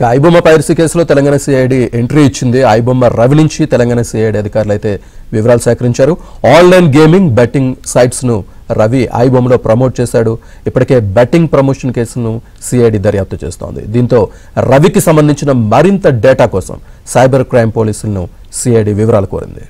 IBomma piracy కేసులో Telangana CID entry ఇచ్చింది. ఐబొమ్మ రవి నుంచి తెలంగాణ సిఐడి అధికారులు అయితే వివరాలు సేకరించారు. ఆన్లైన్ గేమింగ్ బెట్టింగ్ సైట్స్ ను రవి ఐబొమ్మలో ప్రమోట్ చేశాడు. ఇప్పటికే బెట్టింగ్ ప్రమోషన్ కేసును సిఐడి దర్యాప్తు చేస్తోంది. దీంతో రవికి సంబంధించిన మరింత డేటా కోసం సైబర్ క్రైమ్ పోలీసులను సిఐడి వివరాలు కోరింది.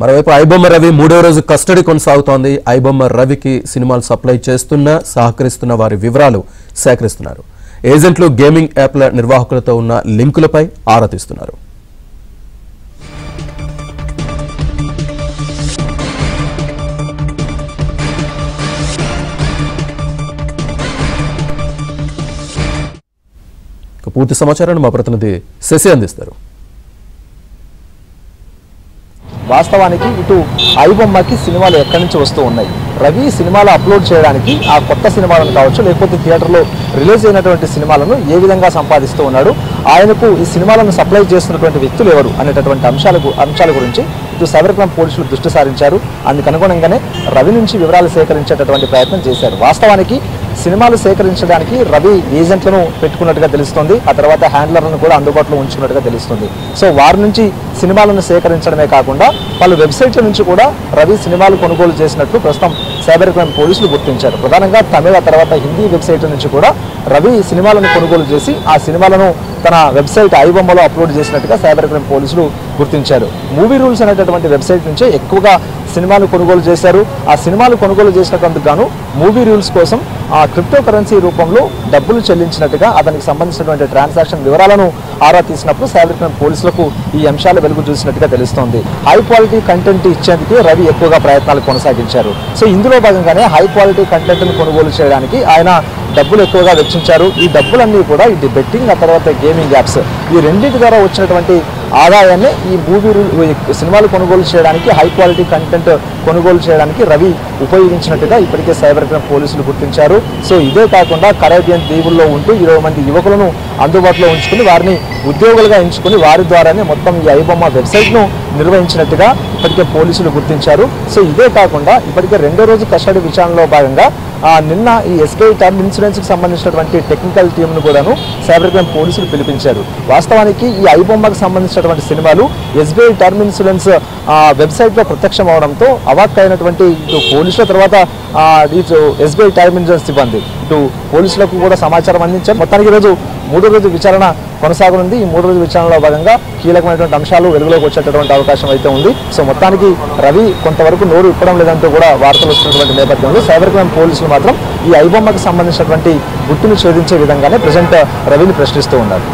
మరోవైపు ఐబొమ్మ రవి మూడో రోజు కస్టడీ కొనసాగుతోంది. ఐబొమ్మ రవికి సినిమాలు సప్లై చేస్తున్న సహకరిస్తున్న వారి వివరాలు సేకరిస్తున్నారు. ఏజెంట్లు గేమింగ్ యాప్ల నిర్వాహకులతో ఉన్న లింకులపై ఆరా తీస్తున్నారు. పూర్తి సమాచారాన్ని మా ప్రతినిధి శశి అందిస్తారు. వాస్తవానికి ఇటు ఐబొమ్మకి సినిమాలు ఎక్కడి నుంచి వస్తూ ఉన్నాయి. రవి సినిమాలు అప్లోడ్ చేయడానికి ఆ కొత్త సినిమాలను కావచ్చు, లేకపోతే థియేటర్లో రిలీజ్ అయినటువంటి సినిమాలను ఏ విధంగా సంపాదిస్తూ ఉన్నాడు, ఆయనకు ఈ సినిమాలను సప్లై చేస్తున్నటువంటి వ్యక్తులు ఎవరు అనేటటువంటి అంశాల గురించి ఇటు సైబర్ క్రైమ్ పోలీసులు దృష్టి సారించారు. అందుకు అనుగుణంగానే రవి నుంచి వివరాలు సేకరించేటటువంటి ప్రయత్నం చేశారు. వాస్తవానికి సినిమాలు సేకరించడానికి రవి ఏజెంట్లను పెట్టుకున్నట్టుగా తెలుస్తుంది. ఆ తర్వాత హ్యాండ్లర్లను కూడా అందుబాటులో ఉంచుకున్నట్టుగా తెలుస్తుంది. సో వారి నుంచి సినిమాలను సేకరించడమే కాకుండా పలు వెబ్సైట్ల నుంచి కూడా రవి సినిమాలు కొనుగోలు చేసినట్లు ప్రస్తుతం సైబర్ క్రైమ్ పోలీసులు గుర్తించారు. ప్రధానంగా తమిళ తర్వాత హిందీ వెబ్సైట్ల నుంచి కూడా రవి సినిమాలను కొనుగోలు చేసి ఆ సినిమాలను తన వెబ్సైట్ ఐబొమ్మలో అప్లోడ్ చేసినట్టుగా సైబర్ క్రైమ్ పోలీసులు గుర్తించారు. మూవీ రూల్స్ అనేటటువంటి వెబ్సైట్ నుంచే ఎక్కువగా సినిమాలు కొనుగోలు చేశారు. ఆ సినిమాలు కొనుగోలు చేసినందుకు గాను మూవీ రూల్స్ కోసం ఆ క్రిప్టో కరెన్సీ రూపంలో డబ్బులు చెల్లించినట్టుగా అతనికి సంబంధించినటువంటి ట్రాన్సాక్షన్ వివరాలను ఆరా తీసినప్పుడు సైబర్ క్రైమ్ పోలీసులకు ఈ అంశాలు వెలుగు చూసినట్టుగా తెలుస్తోంది. హై క్వాలిటీ కంటెంట్ ఇచ్చేందుకు రవి ఎక్కువగా ప్రయత్నాలు కొనసాగించారు. సో ఇందులో భాగంగానే హై క్వాలిటీ కంటెంట్ను కొనుగోలు చేయడానికి ఆయన డబ్బులు ఎక్కువగా వెచ్చించారు. ఈ డబ్బులన్నీ కూడా ఇది బెట్టింగ్, ఆ తర్వాత గేమింగ్ యాప్స్, ఈ రెండింటి ద్వారా వచ్చినటువంటి ఆదాయాన్ని ఈ సినిమాలు కొనుగోలు చేయడానికి, హై క్వాలిటీ కంటెంట్ కొనుగోలు చేయడానికి రవి ఉపయోగించినట్టుగా ఇప్పటికే సైబర్ క్రైమ్ పోలీసులు గుర్తించారు. సో ఇదే కాకుండా కరేబియన్ దీవుల్లో ఉంటూ 20 మంది యువకులను అందుబాటులో ఉంచుకుని వారిని ఉద్యోగులుగా ఎంచుకుని వారి ద్వారానే మొత్తం ఈ ఐబొమ్మ వెబ్సైట్ను నిర్వహించినట్టుగా ఇప్పటికే పోలీసులు గుర్తించారు. సో ఇదే కాకుండా ఇప్పటికే రెండో రోజు కస్టడీ విచారణలో భాగంగా నిన్న ఈ ఎస్బీఐ టర్మ్ ఇన్సూరెన్స్కి సంబంధించినటువంటి టెక్నికల్ టీంను కూడాను సైబర్ క్రైమ్ పోలీసులు పిలిపించారు. వాస్తవానికి ఈ ఐబొమ్మకు సంబంధించినటువంటి సినిమాలు ఎస్బీఐ టర్మ్ ఇన్సూరెన్స్ వెబ్సైట్లో ప్రత్యక్షం అవడంతో అవాక్కైనటువంటి ఇటు పోలీసుల తర్వాత ఇటు ఎస్బీఐ టర్మ్ ఇన్సూరెన్స్ సిబ్బంది ఇటు పోలీసులకు కూడా సమాచారం అందించారు. మొత్తానికి ఈరోజు మూడో రోజు విచారణ కొనసాగనుంది. ఈ మూడో రోజు విచారణలో భాగంగా కీలకమైనటువంటి అంశాలు వెలుగులోకి వచ్చేటటువంటి అవకాశం అయితే ఉంది. సో మొత్తానికి రవి కొంతవరకు నోరు ఇప్పడం లేదంటూ కూడా వార్తలు వస్తున్నటువంటి నేపథ్యంలో సైబర్ క్రైమ్ పోలీసులు మాత్రం ఈ ఐబొమ్మకు సంబంధించినటువంటి గుట్టును ఛేదించే విధంగానే ప్రజెంట్ రవిని ప్రశ్నిస్తూ ఉన్నారు.